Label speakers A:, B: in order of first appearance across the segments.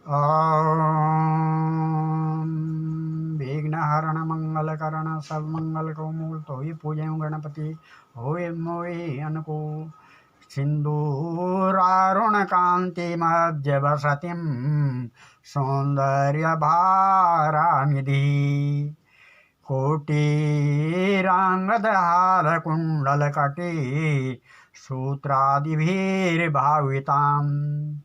A: ओम विघ्नहरण मंगलकरण सब मंगल को मूल तो ही पूजे गणपति होए मोहि अनुकूल सिंदूरारुण कांति मध्य वसतिम सौंदर्य भारानिधि कोटिरांगदहार कुंडल कटी सूत्रादिभिर्भाविताम्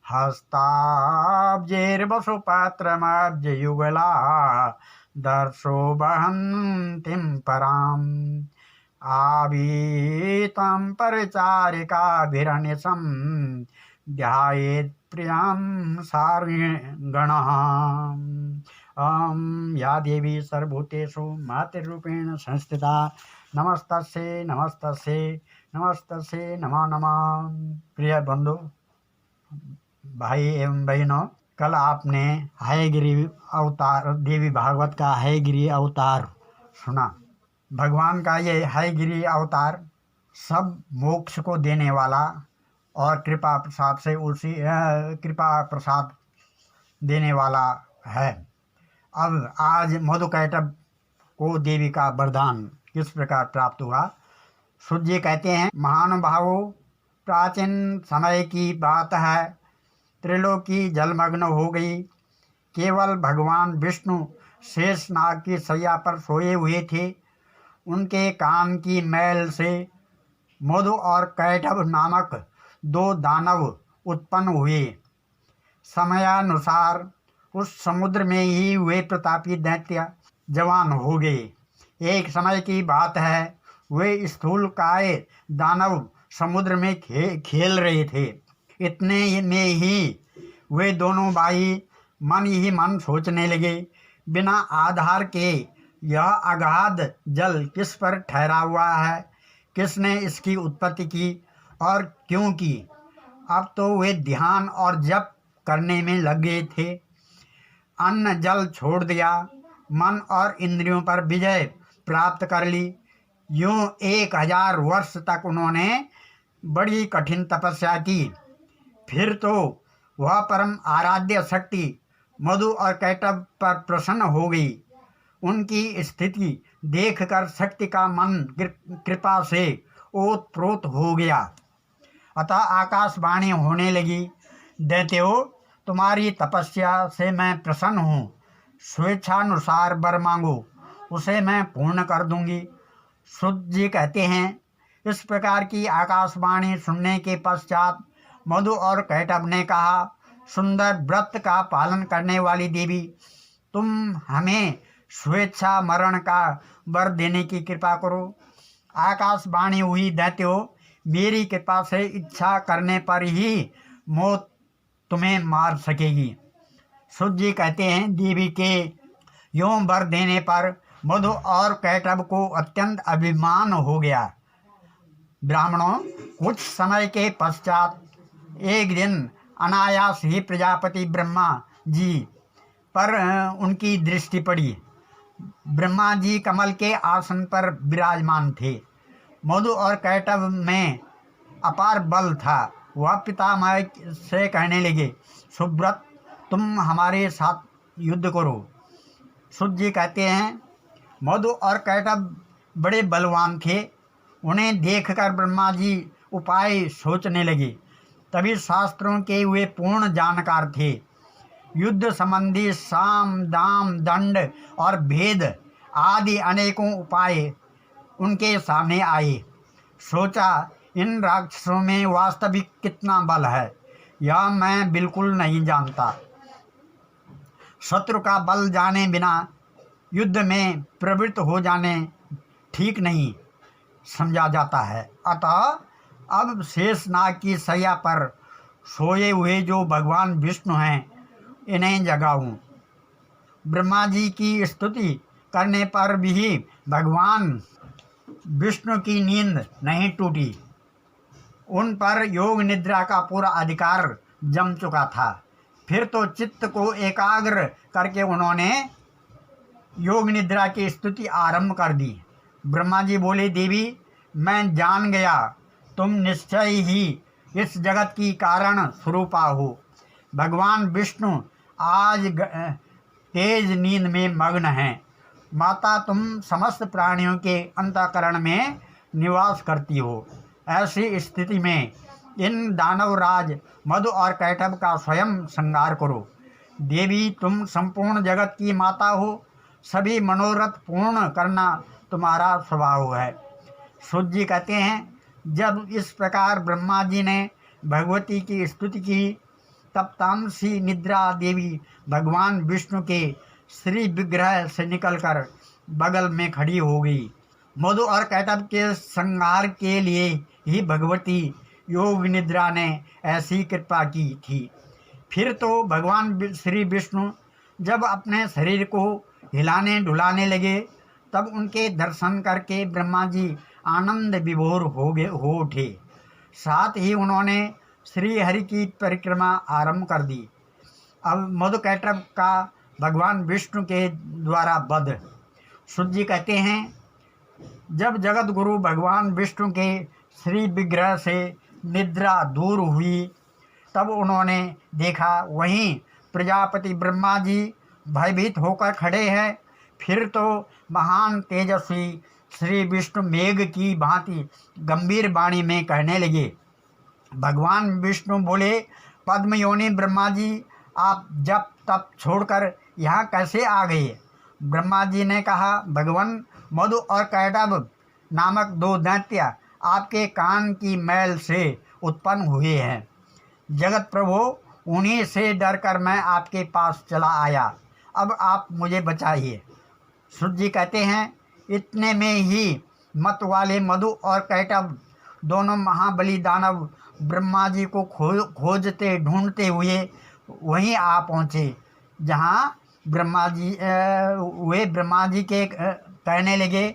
A: हस्ताब्जैर्वसुपात्रमब्जयुगला दर्शो वहन्तीं पराम् आवीतं परिचारिकाभिरनिशं ध्यायेत् प्रियां सार्गणः। या देवी सर्वभूतेषु मातृरूपेण संस्थिता नमस्तस्यै नमस्तस्यै नमस्तस्यै नमो नमः। प्रिय बंधु भाई एवं बहनों, कल आपने हयगिरी अवतार देवी भागवत का हयगिरी अवतार सुना। भगवान का ये हयगिरी अवतार सब मोक्ष को देने वाला और कृपा प्रसाद से उसी कृपा प्रसाद देने वाला है। अब आज मधुकैटभ को देवी का वरदान किस प्रकार प्राप्त हुआ। सूत जी कहते हैं, महानुभावों, प्राचीन समय की बात है। त्रिलोकी जलमग्न हो गई। केवल भगवान विष्णु शेषनाग की शैया पर सोए हुए थे। उनके कान की मैल से मधु और कैटभ नामक दो दानव उत्पन्न हुए। समयानुसार उस समुद्र में ही वे प्रतापी दैत्य जवान हो गए। एक समय की बात है, वे स्थूलकाय दानव समुद्र में खेल रहे थे। इतने में ही वे दोनों भाई मन ही मन सोचने लगे, बिना आधार के यह अगाध जल किस पर ठहरा हुआ है, किसने इसकी उत्पत्ति की और क्यों की। अब तो वे ध्यान और जप करने में लग गए थे। अन्न जल छोड़ दिया, मन और इंद्रियों पर विजय प्राप्त कर ली। यूं 1000 वर्ष तक उन्होंने बड़ी कठिन तपस्या की। फिर तो वह परम आराध्य शक्ति मधु और कैटभ पर प्रसन्न हो गई। उनकी स्थिति देखकर शक्ति का मन कृपा से ओतप्रोत हो गया। अतः आकाशवाणी होने लगी, दैत्यों, तुम्हारी तपस्या से मैं प्रसन्न हूँ। स्वेच्छानुसार वर मांगो, उसे मैं पूर्ण कर दूंगी। सूत जी कहते हैं, इस प्रकार की आकाशवाणी सुनने के पश्चात मधु और कैटभ ने कहा, सुंदर व्रत का पालन करने वाली देवी, तुम हमें स्वेच्छा मरण का वर देने की कृपा करो। आकाशवाणी हुई, दैत्यों, मेरी कृपा से इच्छा करने पर ही मौत तुम्हें मार सकेगी। सूत जी कहते हैं, देवी के यूं वर देने पर मधु और कैटभ को अत्यंत अभिमान हो गया। ब्राह्मणों, कुछ समय के पश्चात एक दिन अनायास ही प्रजापति ब्रह्मा जी पर उनकी दृष्टि पड़ी। ब्रह्मा जी कमल के आसन पर विराजमान थे। मधु और कैटभ में अपार बल था। वह पितामह से कहने लगे, सुव्रत, तुम हमारे साथ युद्ध करो। सूत जी कहते हैं, मधु और कैटभ बड़े बलवान थे। उन्हें देखकर ब्रह्मा जी उपाय सोचने लगे। तभी शास्त्रों के वे पूर्ण जानकार थे। युद्ध संबंधी साम दाम दंड और भेद आदि अनेकों उपाय उनके सामने आए। सोचा, इन राक्षसों में वास्तविक कितना बल है, यह मैं बिल्कुल नहीं जानता। शत्रु का बल जाने बिना युद्ध में प्रवृत्त हो जाने ठीक नहीं समझा जाता है। अतः अब शेषनाग की शैया पर सोए हुए जो भगवान विष्णु हैं, इन्हें जगाऊं। ब्रह्मा जी की स्तुति करने पर भी भगवान विष्णु की नींद नहीं टूटी। उन पर योग निद्रा का पूरा अधिकार जम चुका था। फिर तो चित्त को एकाग्र करके उन्होंने योग निद्रा की स्तुति आरंभ कर दी। ब्रह्मा जी बोले, देवी, मैं जान गया तुम निश्चय ही इस जगत की कारण स्वरूपा हो। भगवान विष्णु आज तेज नींद में मग्न हैं। माता, तुम समस्त प्राणियों के अंतःकरण में निवास करती हो। ऐसी स्थिति में इन दानवराज मधु और कैटभ का स्वयं संहार करो। देवी, तुम संपूर्ण जगत की माता हो। सभी मनोरथ पूर्ण करना तुम्हारा स्वभाव है। सूत जी कहते हैं, जब इस प्रकार ब्रह्मा जी ने भगवती की स्तुति की, तब तामसी निद्रा देवी भगवान विष्णु के श्री विग्रह से निकलकर बगल में खड़ी हो गई। मधु और कैटभ के संहार के लिए ही भगवती योग निद्रा ने ऐसी कृपा की थी। फिर तो भगवान श्री विष्णु जब अपने शरीर को हिलाने डुलाने लगे, तब उनके दर्शन करके ब्रह्मा जी आनंद विभोर हो उठे। साथ ही उन्होंने श्री हरि की परिक्रमा आरंभ कर दी। अब मधु कैटभ का भगवान विष्णु के द्वारा वध। सूत जी कहते हैं, जब जगत गुरु भगवान विष्णु के श्री विग्रह से निद्रा दूर हुई, तब उन्होंने देखा वहीं प्रजापति ब्रह्मा जी भयभीत होकर खड़े हैं। फिर तो महान तेजस्वी श्री विष्णु मेघ की भांति गंभीर वाणी में कहने लगे। भगवान विष्णु बोले, पद्मयोनि ब्रह्मा जी, आप जप तप छोड़कर यहाँ कैसे आ गए? ब्रह्मा जी ने कहा, भगवान, मधु और कैटभ नामक दो दैत्य आपके कान की मैल से उत्पन्न हुए हैं। जगत प्रभु, उन्हीं से डरकर मैं आपके पास चला आया। अब आप मुझे बचाइए। सूत जी कहते हैं, इतने में ही मत वाले मधु और कैटभ दोनों महाबली दानव ब्रह्मा जी को खोजते ढूंढते हुए वहीं आ पहुँचे, जहाँ ब्रह्मा जी के कहने लगे,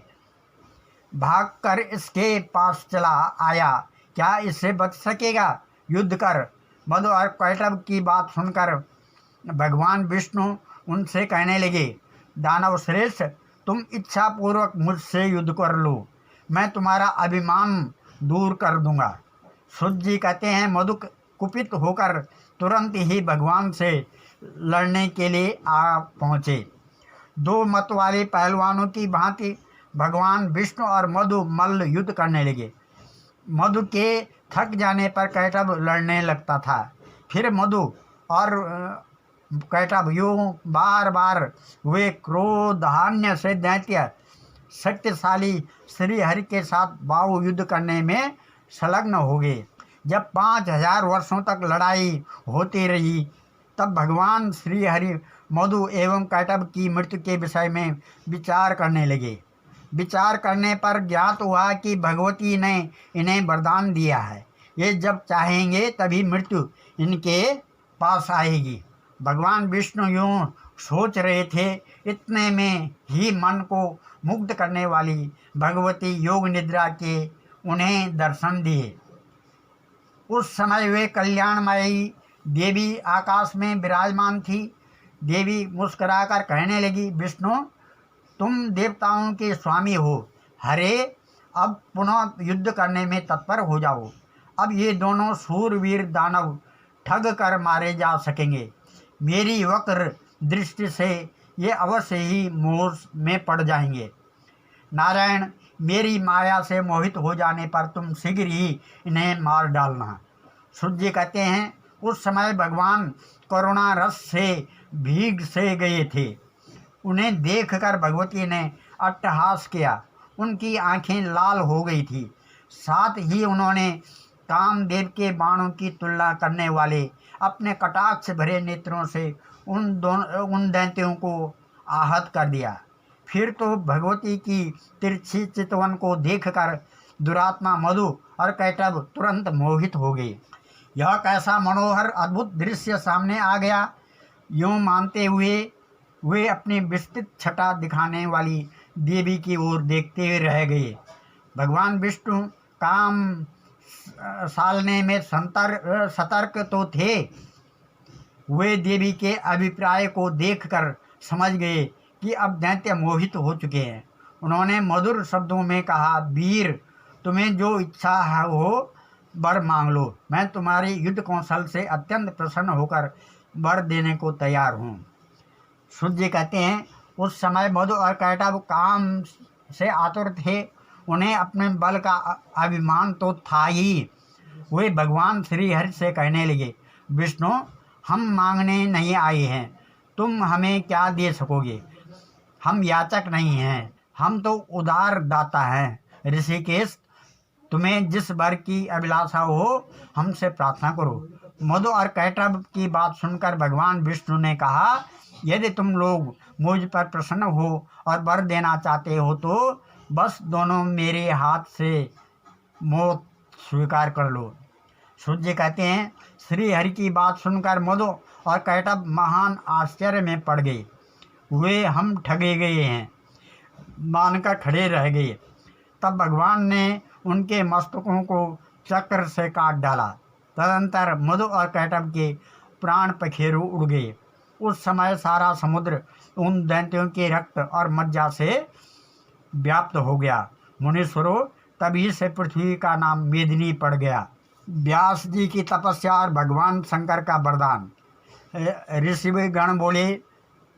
A: भागकर इसके पास चला आया, क्या इससे बच सकेगा? युद्ध कर। मधु और कैटभ की बात सुनकर भगवान विष्णु उनसे कहने लगे, दानव श्रेष्ठ, तुम इच्छा पूर्वक मुझसे युद्ध कर लो, मैं तुम्हारा अभिमान दूर कर दूंगा। सूत जी कहते हैं, मधु कुपित होकर तुरंत ही भगवान से लड़ने के लिए आ पहुँचे। दो मत वाले पहलवानों की भांति भगवान विष्णु और मधु मल्ल युद्ध करने लगे। मधु के थक जाने पर कैटभ लड़ने लगता था। फिर मधु और कैटभ यूं बार बार वे क्रोधान्य से दैत्य शक्तिशाली श्री हरि के साथ बाहु युद्ध करने में संलग्न हो गए। जब 5000 वर्षों तक लड़ाई होती रही, तब भगवान श्री हरि मधु एवं कैटभ की मृत्यु के विषय में विचार करने लगे। विचार करने पर ज्ञात हुआ कि भगवती ने इन्हें वरदान दिया है, ये जब चाहेंगे तभी मृत्यु इनके पास आएगी। भगवान विष्णु यूं सोच रहे थे, इतने में ही मन को मुग्ध करने वाली भगवती योग निद्रा के उन्हें दर्शन दिए। उस समय वे कल्याणमयी देवी आकाश में विराजमान थी। देवी मुस्कुराकर कहने लगी, विष्णु, तुम देवताओं के स्वामी हो। हरे, अब पुनः युद्ध करने में तत्पर हो जाओ। अब ये दोनों सूरवीर दानव ठग कर मारे जा सकेंगे। मेरी वक्र दृष्टि से ये अवश्य ही मोह में पड़ जाएंगे। नारायण, मेरी माया से मोहित हो जाने पर तुम शीघ्र ही इन्हें मार डालना। सूत जी कहते हैं, उस समय भगवान करुणा रस से भीग से गए थे। उन्हें देखकर भगवती ने अट्टहास किया। उनकी आंखें लाल हो गई थी। साथ ही उन्होंने कामदेव के बाणों की तुलना करने वाले अपने कटाक्ष भरे नेत्रों से उन दैत्यों को आहत कर दिया। फिर तो भगवती की तिरछी चितवन को देखकर दुरात्मा मधु और कैटभ तुरंत मोहित हो गए। यह कैसा मनोहर अद्भुत दृश्य सामने आ गया। यूं मानते हुए वे अपनी विस्तृत छटा दिखाने वाली देवी की ओर देखते रह गए। भगवान विष्णु काम सालने में सतर्क तो थे। वे देवी के अभिप्राय को देखकर समझ गए कि अब दैत्य मोहित हो चुके हैं। उन्होंने मधुर शब्दों में कहा, वीर, तुम्हें जो इच्छा हो वर मांग लो। मैं तुम्हारी युद्ध कौशल से अत्यंत प्रसन्न होकर वर देने को तैयार हूँ। सूत जी कहते हैं, उस समय मधु और कैटभ काम से आतुर थे। उन्हें अपने बल का अभिमान तो था ही। वे भगवान श्री हरि से कहने लगे, विष्णु, हम मांगने नहीं आए हैं, तुम हमें क्या दे सकोगे? हम याचक नहीं हैं, हम तो उदार दाता हैं। ऋषिकेश, तुम्हें जिस वर की अभिलाषा हो हमसे प्रार्थना करो। मधु और कैटभ की बात सुनकर भगवान विष्णु ने कहा, यदि तुम लोग मुझ पर प्रसन्न हो और वर देना चाहते हो तो बस दोनों मेरे हाथ से मौत स्वीकार कर लो। सूत जी कहते हैं, श्री हरि की बात सुनकर मधु और कैटभ महान आश्चर्य में पड़ गए। वे हम ठगे गए हैं मानकर खड़े रह गए। तब भगवान ने उनके मस्तकों को चक्र से काट डाला। तदंतर मधु और कैटभ के प्राण पखेरु उड़ गए। उस समय सारा समुद्र उन दैत्यों के रक्त और मज्जा से व्याप्त हो गया। मुनीश्वरों, तभी से पृथ्वी का नाम मेदिनी पड़ गया। व्यास जी की तपस्या और भगवान शंकर का वरदान। ऋषि गण बोले,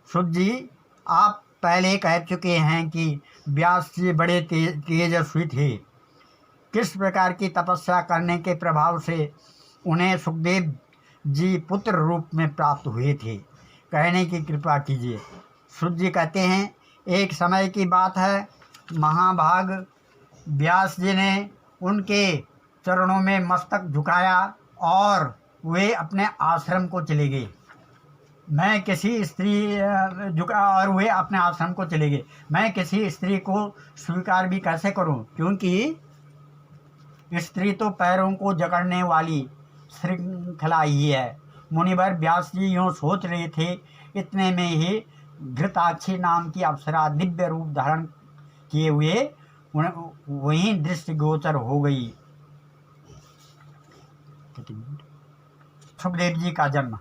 A: सूत जी, आप पहले कह चुके हैं कि व्यास जी बड़े तेजस्वी थे। किस प्रकार की तपस्या करने के प्रभाव से उन्हें सुखदेव जी पुत्र रूप में प्राप्त हुए थे, कहने की कृपा कीजिए। सूत जी कहते हैं, एक समय की बात है, महाभाग व्यास जी ने उनके चरणों में मस्तक झुकाया और वे अपने आश्रम को चले गए। मैं किसी स्त्री को स्वीकार भी कैसे करूं, क्योंकि स्त्री तो पैरों को जकड़ने वाली श्रृंखला ही है। मुनिवर व्यास जी यूँ सोच रहे थे, इतने में ही घृताक्षी नाम की अप्सरा दिव्य रूप धारण किए हुए वहीं दृष्टिगोचर हो गई। सुखदेव जी का जन्म।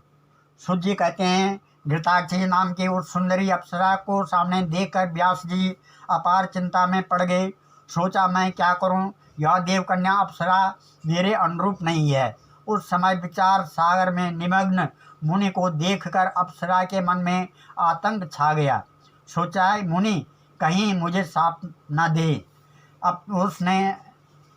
A: सूत जी कहते हैं, घृताक्षी नाम की उस सुंदरी अप्सरा को सामने देखकर व्यास जी अपार चिंता में पड़ गए। सोचा, मैं क्या करूं? यह देवकन्या अप्सरा मेरे अनुरूप नहीं है। उस समय विचार सागर में निमग्न मुनि को देखकर अप्सरा के मन में आतंक छा गया। सोचा, मुनि कहीं मुझे साप न दे। अब उसने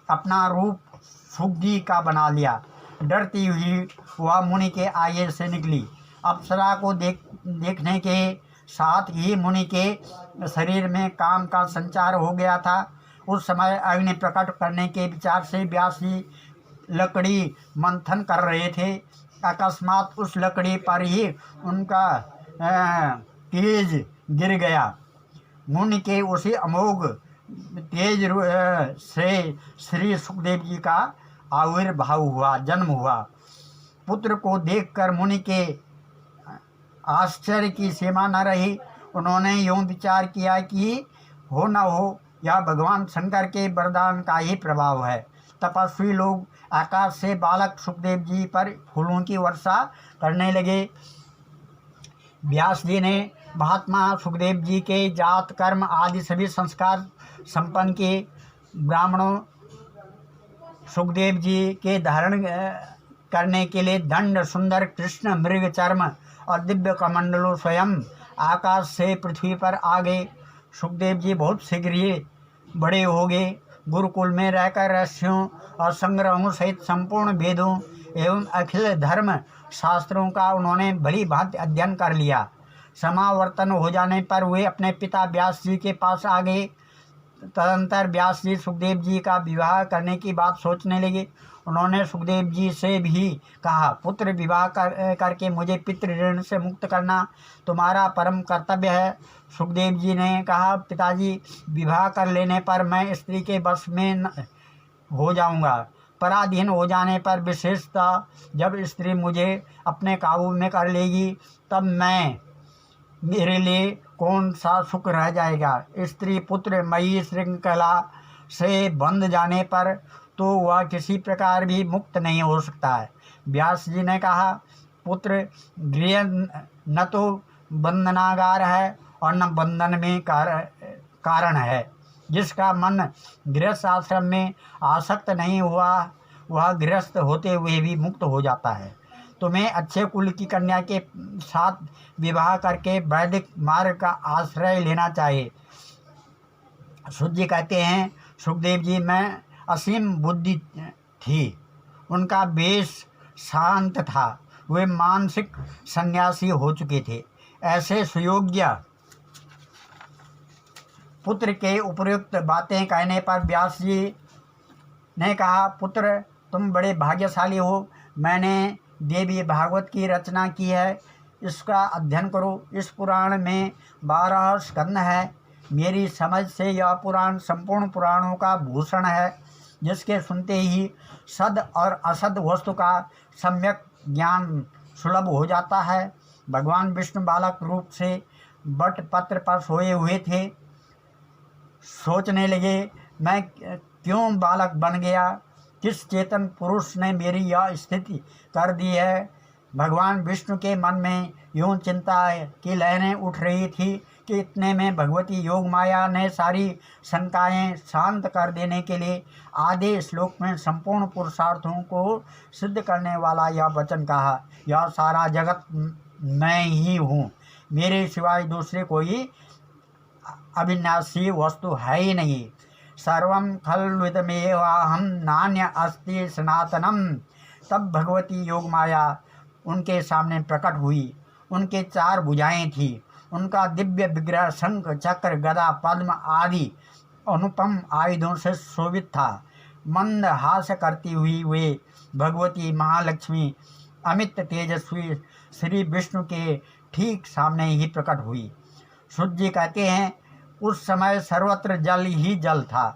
A: अपना रूप सुग्गी का बना लिया। डरती हुई वह मुनि के आगे से निकली। अप्सरा को देखने के साथ ही मुनि के शरीर में काम का संचार हो गया था। उस समय अग्नि प्रकट करने के विचार से व्यास जी लकड़ी मंथन कर रहे थे। अकस्मात उस लकड़ी पर ही उनका तेज गिर गया। मुनि के उसी अमोघ तेज से श्री सुखदेव जी का आविर्भाव हुआ, जन्म हुआ। पुत्र को देखकर मुनि के आश्चर्य की सीमा न रही। उन्होंने यूँ विचार किया कि हो न हो यह भगवान शंकर के वरदान का ही प्रभाव है। तपस्वी लोग आकाश से बालक सुखदेव जी पर फूलों की वर्षा करने लगे। व्यास जी ने महात्मा सुखदेव जी के जात कर्म आदि सभी संस्कार संपन्न किए। ब्राह्मणों सुखदेव जी के धारण करने के लिए दंड, सुंदर कृष्ण मृग चर्म और दिव्य कमंडलों स्वयं आकाश से पृथ्वी पर आ गए। सुखदेव जी बहुत शीघ्र ही बड़े हो गए। गुरुकुल में रहकर रहस्यों और संग्रहों सहित संपूर्ण वेदों एवं अखिल धर्म शास्त्रों का उन्होंने भली भांति अध्ययन कर लिया। समावर्तन हो जाने पर वे अपने पिता व्यास जी के पास आ गए। तदंतर व्यास जी सुखदेव जी का विवाह करने की बात सोचने लगे। उन्होंने सुखदेव जी से भी कहा, पुत्र विवाह करके मुझे पितृ ऋण से मुक्त करना तुम्हारा परम कर्तव्य है। सुखदेव जी ने कहा, पिताजी, विवाह कर लेने पर मैं स्त्री के वश में हो जाऊंगा। पराधीन हो जाने पर, विशेषतः जब स्त्री मुझे अपने काबू में कर लेगी, तब मेरे लिए कौन सा सुख रह जाएगा। स्त्री पुत्र मयी श्रृंखला से बंध जाने पर तो वह किसी प्रकार भी मुक्त नहीं हो सकता है। व्यास जी ने कहा, पुत्र, गृह न तो बंधनागार है और न बंधन में कारण है। जिसका मन गृहस्थ आश्रम में आसक्त नहीं हुआ वह गृहस्थ होते हुए भी मुक्त हो जाता है। तुम्हें अच्छे कुल की कन्या के साथ विवाह करके वैदिक मार्ग का आश्रय लेना चाहिए। सूत जी कहते हैं, सुखदेव जी में असीम बुद्धि थी, उनका वेश शांत था, वे मानसिक सन्यासी हो चुके थे। ऐसे सुयोग्य पुत्र के उपयुक्त बातें कहने पर व्यास जी ने कहा, पुत्र तुम बड़े भाग्यशाली हो, मैंने देवी भागवत की रचना की है, इसका अध्ययन करो। इस पुराण में 12 स्कंद है। मेरी समझ से यह पुराण संपूर्ण पुराणों का भूषण है, जिसके सुनते ही सद और असद वस्तु का सम्यक ज्ञान सुलभ हो जाता है। भगवान विष्णु बालक रूप से बट पत्र पर सोए हुए थे। सोचने लगे, मैं क्यों बालक बन गया, किस चेतन पुरुष ने मेरी यह स्थिति कर दी है। भगवान विष्णु के मन में यूं चिंता की लहरें उठ रही थी कि इतने में भगवती योग माया ने सारी शंकाएं शांत कर देने के लिए आधे श्लोक में संपूर्ण पुरुषार्थों को सिद्ध करने वाला यह वचन कहा, यह सारा जगत मैं ही हूँ, मेरे सिवाय दूसरे कोई अविनाशी वस्तु है ही नहीं। सर्वं खल्विदमेवाहं नान्य अस्ति सनातनम। तब भगवती योग माया उनके सामने प्रकट हुई। उनके 4 भुजाएं थी। उनका दिव्य विग्रह शंख चक्र गदा पद्म आदि अनुपम आयुधों से शोभित था। मंद हास्य करती हुई वे भगवती महालक्ष्मी अमित तेजस्वी श्री विष्णु के ठीक सामने ही प्रकट हुई। सूत जी कहते हैं, उस समय सर्वत्र जल ही जल था।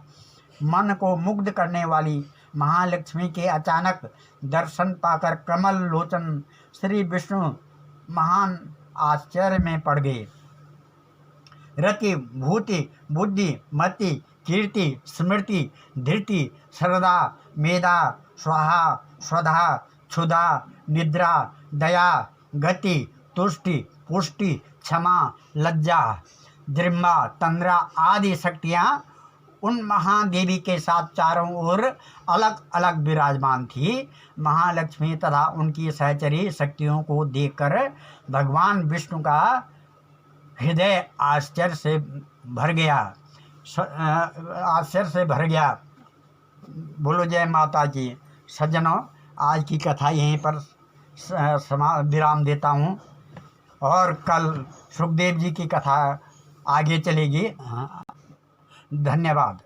A: मन को मुग्ध करने वाली महालक्ष्मी के अचानक दर्शन पाकर कमल लोचन श्री विष्णु महान आश्चर्य में पड़ गए। रति भूति बुद्धि मति कीर्ति स्मृति धृति श्रद्धा मेधा स्वाहा स्वधा क्षुधा निद्रा दया गति तुष्टि पुष्टि क्षमा लज्जा द्रिम्बा तंद्रा आदि शक्तियाँ उन महादेवी के साथ चारों ओर अलग अलग विराजमान थी। महालक्ष्मी तथा उनकी सहचरी शक्तियों को देखकर भगवान विष्णु का हृदय आश्चर्य से भर गया। बोलो जय माता की। सज्जनों, आज की कथा यहीं पर विराम देता हूँ और कल सुखदेव जी की कथा आगे चलेगी। धन्यवाद।